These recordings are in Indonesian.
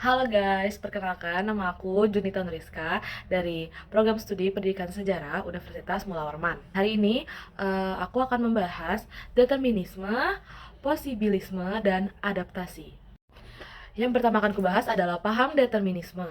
Halo guys, perkenalkan nama aku Junita Nuriska dari Program Studi Pendidikan Sejarah Universitas Mula Warman. Hari ini aku akan membahas determinisme, posibilisme, dan adaptasi. Yang pertama akan kubahas adalah paham determinisme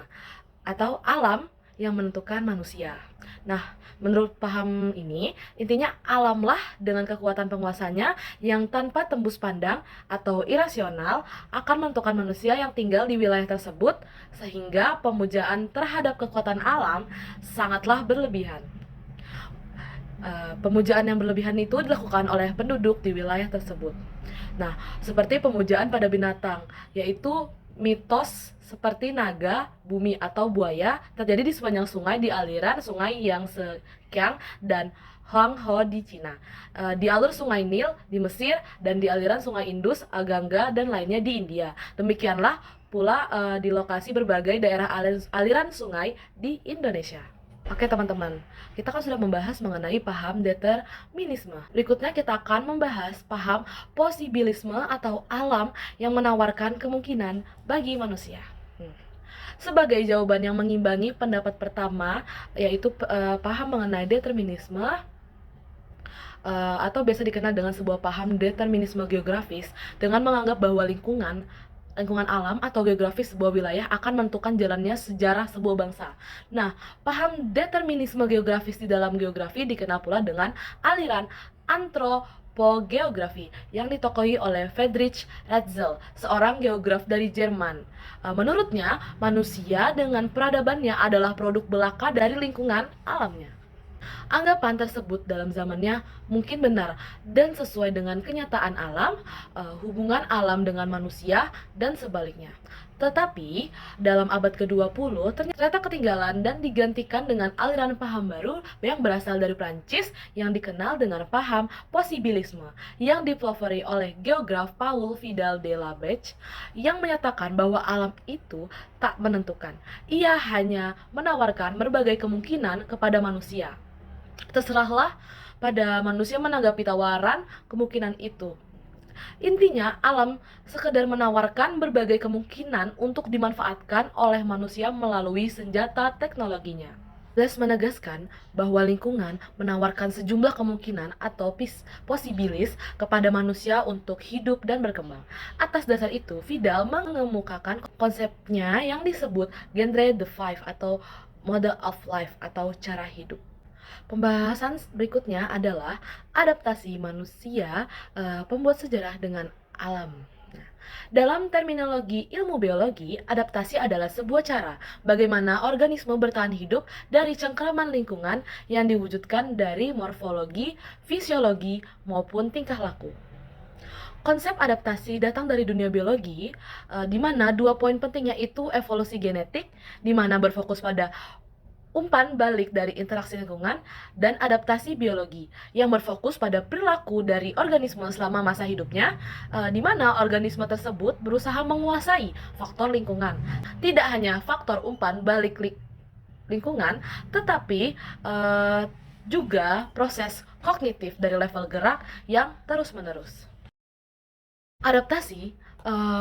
atau alam yang menentukan manusia. Nah, menurut paham ini, intinya alamlah dengan kekuatan penguasanya yang tanpa tembus pandang atau irasional akan menentukan manusia yang tinggal di wilayah tersebut, sehingga pemujaan terhadap kekuatan alam sangatlah berlebihan. Pemujaan yang berlebihan itu dilakukan oleh penduduk di wilayah tersebut. Nah, seperti pemujaan pada binatang, yaitu mitos seperti naga, bumi atau buaya terjadi di sepanjang sungai di aliran sungai Yangtze Kiang dan Huanghe di Cina, di alur sungai Nil di Mesir, dan di aliran sungai Indus, Gangga, dan lainnya di India. Demikianlah pula di lokasi berbagai daerah aliran sungai di Indonesia. Oke teman-teman, kita kan sudah membahas mengenai paham determinisme. Berikutnya kita akan membahas paham posibilisme atau alam yang menawarkan kemungkinan bagi manusia. Sebagai jawaban yang mengimbangi pendapat pertama, yaitu paham mengenai determinisme, atau biasa dikenal dengan sebuah paham determinisme geografis, dengan menganggap bahwa lingkungan alam atau geografis sebuah wilayah akan menentukan jalannya sejarah sebuah bangsa. Nah, paham determinisme geografis di dalam geografi dikenal pula dengan aliran antropogeografi yang ditokohi oleh Friedrich Ratzel, seorang geograf dari Jerman. Menurutnya, manusia dengan peradabannya adalah produk belaka dari lingkungan alamnya. Anggapan tersebut dalam zamannya mungkin benar dan sesuai dengan kenyataan alam, hubungan alam dengan manusia, dan sebaliknya. Tetapi, dalam abad ke-20 ternyata ketinggalan dan digantikan dengan aliran paham baru yang berasal dari Prancis yang dikenal dengan paham posibilisme, yang dipelopori oleh geograf Paul Vidal de la Beche, yang menyatakan bahwa alam itu tak menentukan. Ia hanya menawarkan berbagai kemungkinan kepada manusia. Terserahlah pada manusia menanggapi tawaran kemungkinan itu. Intinya, alam sekedar menawarkan berbagai kemungkinan untuk dimanfaatkan oleh manusia melalui senjata teknologinya. Les menegaskan bahwa lingkungan menawarkan sejumlah kemungkinan atau posibilis kepada manusia untuk hidup dan berkembang. Atas dasar itu, Vidal mengemukakan konsepnya yang disebut genre the five atau model of life atau cara hidup. Pembahasan berikutnya adalah adaptasi manusia, pembuat sejarah dengan alam. Nah, dalam terminologi ilmu biologi, adaptasi adalah sebuah cara bagaimana organisme bertahan hidup dari cengkraman lingkungan yang diwujudkan dari morfologi, fisiologi, maupun tingkah laku. Konsep adaptasi datang dari dunia biologi, di mana dua poin pentingnya itu evolusi genetik, di mana berfokus pada umpan balik dari interaksi lingkungan, dan adaptasi biologi yang berfokus pada perilaku dari organisme selama masa hidupnya, di mana organisme tersebut berusaha menguasai faktor lingkungan. Tidak hanya faktor umpan balik lingkungan, tetapi juga proses kognitif dari level gerak yang terus-menerus. Adaptasi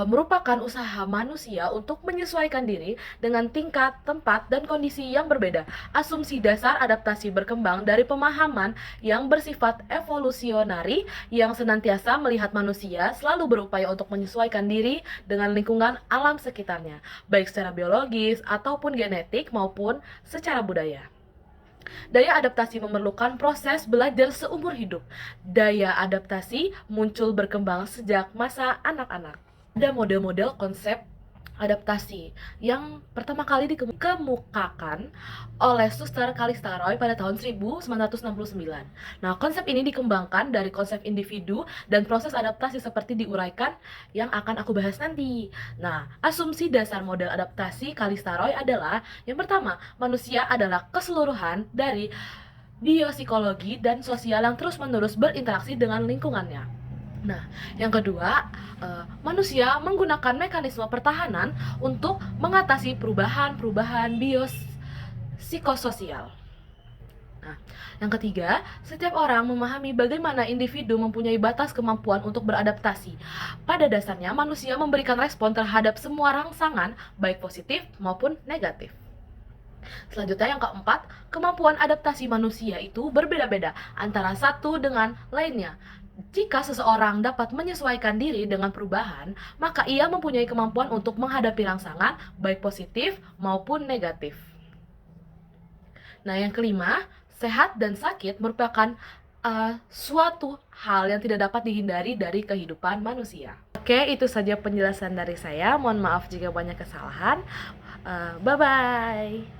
merupakan usaha manusia untuk menyesuaikan diri dengan tingkat, tempat, dan kondisi yang berbeda. Asumsi dasar adaptasi berkembang dari pemahaman yang bersifat evolusionari yang senantiasa melihat manusia selalu berupaya untuk menyesuaikan diri dengan lingkungan alam sekitarnya, baik secara biologis ataupun genetik maupun secara budaya. Daya adaptasi memerlukan proses belajar seumur hidup. Daya adaptasi muncul berkembang sejak masa anak-anak. Ada model-model konsep adaptasi yang pertama kali dikemukakan oleh Suster Kalistaroy pada tahun 1969. Nah, konsep ini dikembangkan dari konsep individu dan proses adaptasi seperti diuraikan yang akan aku bahas nanti. Nah, asumsi dasar model adaptasi Kalistaroy adalah yang pertama, manusia adalah keseluruhan dari biopsikologi dan sosial yang terus-menerus berinteraksi dengan lingkungannya. Nah, yang kedua, manusia menggunakan mekanisme pertahanan untuk mengatasi perubahan-perubahan biopsikososial. Nah, yang ketiga, setiap orang memahami bagaimana individu mempunyai batas kemampuan untuk beradaptasi. Pada dasarnya, manusia memberikan respon terhadap semua rangsangan, baik positif maupun negatif. Selanjutnya yang keempat, kemampuan adaptasi manusia itu berbeda-beda antara satu dengan lainnya. Jika seseorang dapat menyesuaikan diri dengan perubahan, maka ia mempunyai kemampuan untuk menghadapi rangsangan baik positif maupun negatif. Nah, yang kelima, sehat dan sakit merupakan suatu hal yang tidak dapat dihindari dari kehidupan manusia. Oke, itu saja penjelasan dari saya. Mohon maaf jika banyak kesalahan. Bye-bye.